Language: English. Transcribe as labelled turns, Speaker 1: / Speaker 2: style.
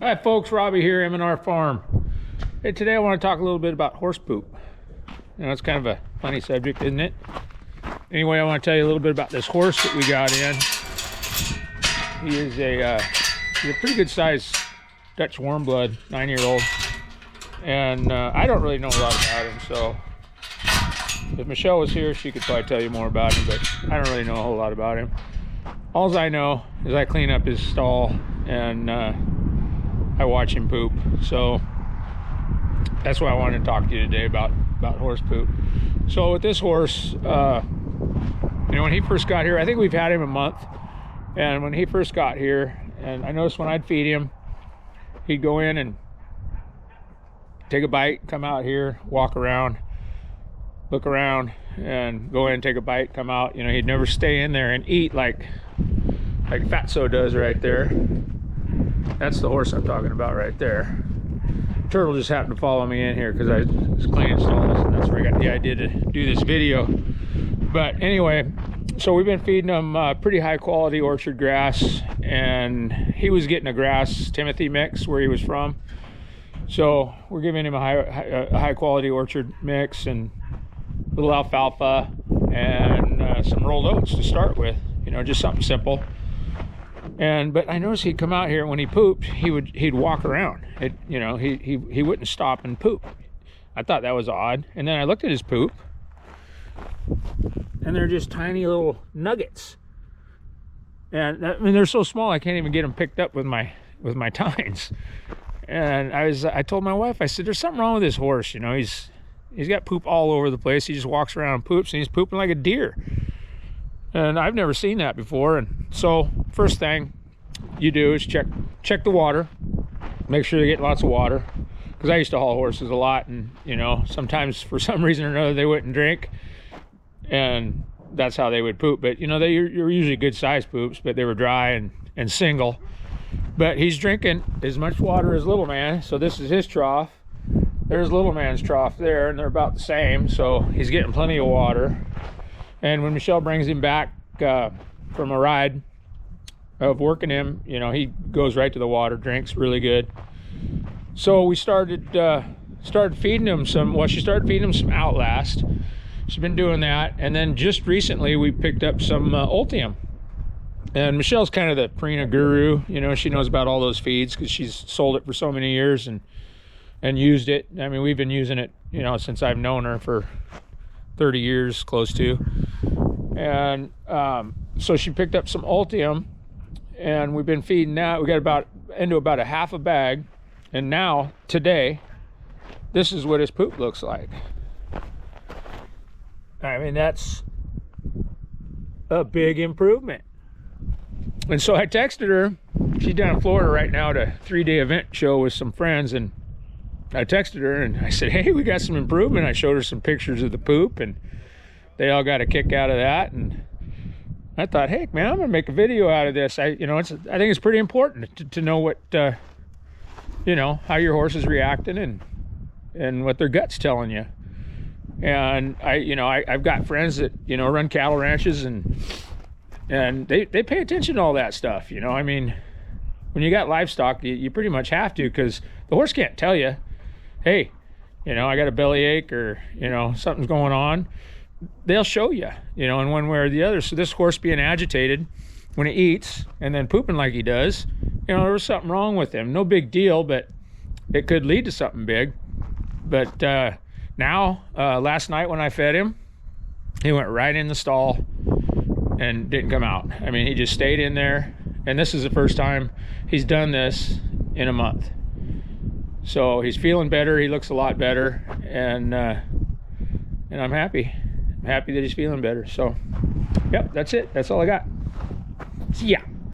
Speaker 1: Hi folks, Robbie here, M&R Farm. Hey, today I want to talk a little bit about horse poop. You know, it's kind of a funny subject, isn't it? Anyway, I want to tell you a little bit about this horse that we got in. He's a pretty good sized Dutch warm blood, 9-year-old. And I don't really know a lot about him, so if Michelle was here, she could probably tell you more about him, but I don't really know a whole lot about him. All I know is I clean up his stall and I watch him poop. So that's why I wanted to talk to you today about horse poop. So with this horse, you know, when he first got here, I think we've had him a month. And when he first got here, and I noticed when I'd feed him, he'd go in and take a bite, come out here, walk around, look around, and go in, take a bite, come out. You know, he'd never stay in there and eat like Fatso does right there. That's the horse I'm talking about right there. Turtle just happened to follow me in here because I was cleaning stalls, and that's where I got the idea to do this video. But anyway, so we've been feeding him pretty high quality orchard grass, and he was getting a grass Timothy mix where he was from. So we're giving him a high quality orchard mix and a little alfalfa and some rolled oats to start with. You know, just something simple. But I noticed he'd come out here, when he pooped, he'd walk around. You know, he wouldn't stop and poop. I thought that was odd. And then I looked at his poop, and they're just tiny little nuggets. And I mean, they're so small I can't even get them picked up with my tines. And I told my wife, I said, there's something wrong with this horse. You know, he's got poop all over the place. He just walks around and poops, and he's pooping like a deer. And I've never seen that before. And so first thing you do is check the water, make sure they get lots of water, because I used to haul horses a lot, and you know, sometimes for some reason or another they wouldn't drink, and that's how they would poop. But you know, you're usually good sized poops, but they were dry and single. But he's drinking as much water as little man. So this is his trough, there's little man's trough there, and they're about the same. So he's getting plenty of water. And when Michelle brings him back from a ride of working him, you know, he goes right to the water, drinks really good. So we started feeding him some, well, she started feeding him some Outlast. She's been doing that. And then just recently we picked up some Ultium. And Michelle's kind of the Purina guru. You know, she knows about all those feeds because she's sold it for so many years and used it. I mean, we've been using it, you know, since I've known her for 30 years, close to. And so she picked up some Ultium, and we've been feeding that. We got into about a half a bag, and now today this is what his poop looks like. I mean, that's a big improvement. And so I texted her. She's down in Florida right now at a 3-day event show with some friends, and I texted her and I said, hey, we got some improvement. I showed her some pictures of the poop, and they all got a kick out of that. And I thought, hey, man, I'm gonna make a video out of this. I think it's pretty important to know what, you know, how your horse is reacting and what their gut's telling you. And I've got friends that, you know, run cattle ranches, and they pay attention to all that stuff. You know, I mean, when you got livestock, you pretty much have to, because the horse can't tell you, hey, you know, I got a bellyache, or, you know, something's going on. They'll show you, you know, in one way or the other. So this horse being agitated when he eats and then pooping like he does, you know, there was something wrong with him. No big deal, but it could lead to something big. But now, last night when I fed him, he went right in the stall and didn't come out. I mean, he just stayed in there. And this is the first time he's done this in a month. So he's feeling better. He looks a lot better, and I'm happy. I'm happy that he's feeling better. So, yep, that's it. That's all I got. See ya.